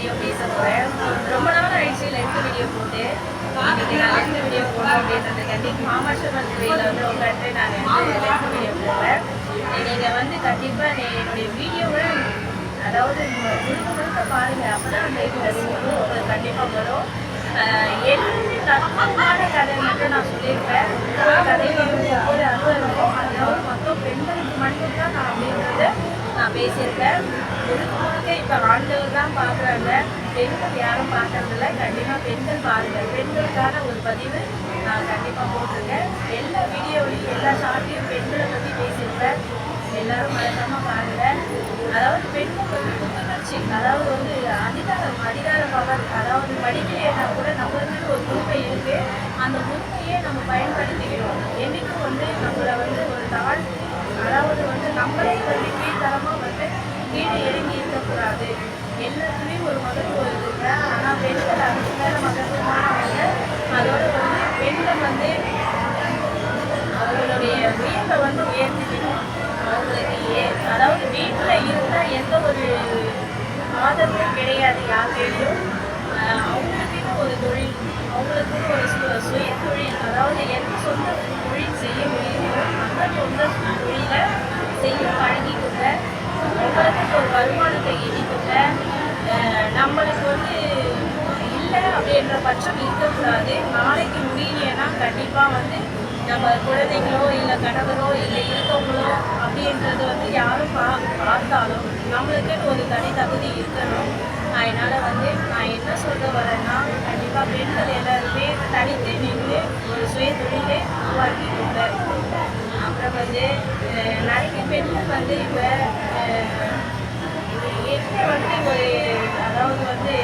Video பேச போகிறேன். ரொம்ப நாள் ஆயிடுச்சு லென்த் வீடியோ போட்டு. இன்னைக்கு நான் லென்த் வீடியோ போடணும் அப்படின்றதுக்காண்டி காமர்ஷியல் மந்த்லியில் வந்து உட்காந்து நான் வந்து லென்த் வீடியோ போடுவேன். நீங்கள் வந்து கண்டிப்பாக என்னுடைய வீடியோவை அதாவது முழுக்க முழுக்க பாருங்கள். அப்போ தான் அந்த இன்ட்ரெஸ்ட் வந்து உங்களுக்கு கண்டிப்பாக வரும். எல்லாமே தத்துவமான கதை மட்டும் நான் சொல்லியிருப்பேன். கதையில் ஒவ்வொரு அனுபவம் அதாவது மொத்தம் பெண்களுக்கு மட்டும்தான் நான் அப்படின்றத நான் பேசியிருக்கேன். முழுக்க முழுக்க இப்போ ஆண்கள் தான் பார்க்குறாங்க, பெண்கள் யாரும் பார்க்கறதில்ல. கண்டிப்பாக பெண்கள் பாருங்கள். பெண்களுக்கான ஒரு பதிவு நான் கண்டிப்பாக போட்டிருக்கேன். எல்லா வீடியோவிலையும் எல்லா ஷார்ட்லையும் பெண்களை பற்றி பேசியிருப்பேன். எல்லாரும் மறக்காம பாருங்க. அதாவது பெண்கள் வந்து புத்துணர்ச்சி, அதாவது வந்து அதிகார பவர், அதாவது படிக்கலைன்னா கூட நம்மளுக்கு ஒரு உரிமை இருக்கு. அந்த உரிமையை நம்ம பயன்படுத்திக்கணும். என்னைக்கும் வந்து நம்மளை வந்து ஒரு தாழ்வு, அதாவது வந்து நம்மளே வந்து கீழ்த்தரமாக வந்து கீழே இறங்கி இருக்கக்கூடாது. எல்லாத்துலேயும் ஒரு மகத்துவம் இருக்குங்க. ஆனால் பெண்கள் அதுக்கு மேலே மகத்துவமானவங்க. அதோட வந்து பெண்கள் வந்து அவங்களுடைய உயர்வை வந்து உயர்த்திக்கணும். அவங்களுக்கு அதாவது வீட்டில் இருந்தால் எந்த ஒரு ஆதரவும் கிடையாது யாருக்கையும். அவங்களுக்குன்னு ஒரு தொழில், அவங்களுக்குன்னு ஒரு சுய தொழில், அதாவது எந்த சொந்த தொழில் செய்ய முடியுமோ அந்த சொந்த தொழிலை செய்ய பழகிக்கொள்ள, அவங்களுக்கு ஒரு வருமானத்தை ஈட்டிக்கொள்ள. நம்மளுக்கு வந்து இல்லை அப்படின்ற பட்சம் இருக்கக்கூடாது. நாளைக்கு முடியலைன்னா கண்டிப்பாக வந்து நம்ம குழந்தைங்களோ இல்லை கணவரோ இல்லை இருக்கவங்களோ அப்படின்றது வந்து யாரும் பார்த்தாலும் நம்மளுக்குன்னு ஒரு தனி தகுதி இருக்கணும். அதனால் வந்து நான் என்ன சொல்ல வரேன்னா, கண்டிப்பாக பெண்கள் எல்லாருமே தனித்து நின்று ஒரு சுய தொழிலை உருவாக்கி கொடுப்பேன். அப்புறம் வந்து நிறைய பெண்கள் வந்து இப்போ எப்படி வந்து ஒரு அதாவது வந்து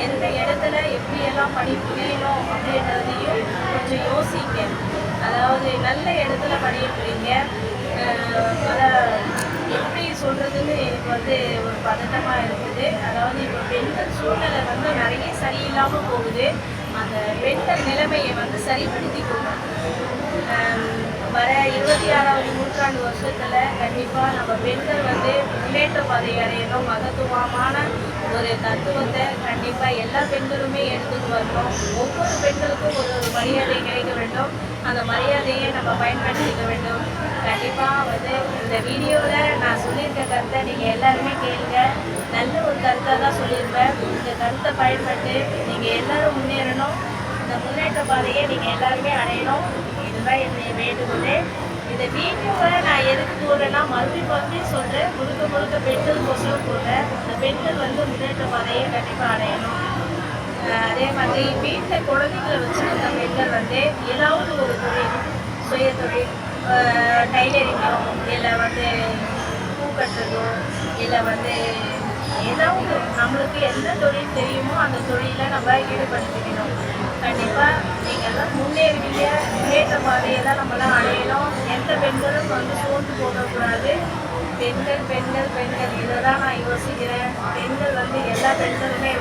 எந்த இடத்துல எப்படியெல்லாம் பணி புரியணும் அப்படின்றதையும் கொஞ்சம் யோசிங்க. அதாவது நல்ல இடத்துல பணியிடுறீங்க. அதை எப்படி சொல்கிறதுன்னு எனக்கு வந்து ஒரு பதட்டமாக இருக்குது. அதாவது இப்போ பெண்கள் சூழ்நிலை வந்து நிறைய சரியில்லாமல் போகுது. அந்த பெண்கள் நிலைமையை வந்து சரிப்படுத்திக்கணும். வர 26வது நூற்றாண்டு வருஷத்தில் கண்டிப்பாக நம்ம பெண்கள் வந்து முன்னேற்ற பாதை அடையணும். மகத்துவமான ஒரு தத்துவத்தை கண்டிப்பாக எல்லா பெண்களுமே எடுத்துட்டு வரணும். ஒவ்வொரு பெண்களுக்கும் ஒரு மரியாதை கிடைக்க வேண்டும். அந்த மரியாதையை நம்ம பயன்படுத்திக்க வேண்டும். கண்டிப்பாக வந்து இந்த வீடியோவில் நான் சொல்லியிருக்க கருத்தை நீங்கள் எல்லாருமே கேளுங்க. நல்ல ஒரு கருத்தாக தான் சொல்லியிருப்பேன். இந்த கருத்தை பயன்பட்டு நீங்கள் எல்லோரும் முன்னேறணும். இந்த முன்னேற்ற பாதையை நீங்கள் எல்லாருமே அடையணும். இதுதான் என்னுடைய வேண்டுகோளே. இந்த வீடியோவை நான் எதுக்கு போடுறேன்னா, மறுபடியும் சொல்கிறேன், முழுக்க முழுக்க பெண்கள் கொசம் போடுறேன். இந்த பெண்கள் வந்து முன்னேற்ற பாதையை கண்டிப்பாக அடையணும். அதே மாதிரி வீட்டில் குழந்தைங்களை வச்சுருந்த பெண்கள் வந்து ஏதாவது ஒரு தொழில், சுய தொழில், டைலரிங்கோ இல்லை வந்து பூ கட்டுறதோ இல்லை வந்து ஏதாவது நம்மளுக்கு எந்த தொழில் தெரியுமோ அந்த தொழிலை நம்ம ஈடுபடுத்திக்கணும். கண்டிப்பாக நீங்கள் தான் முன்னேறுவீங்க. முன்னேற்ற பாதையை தான் நம்மளாம் அடையணும். எந்த பெண்களும் வந்து சோர்ந்து போகக்கூடாது. பெண்கள் பெண்கள் பெண்கள் இதை தான் நான் யோசிக்கிறேன். பெண்கள் வந்து எல்லா பெண்களுமே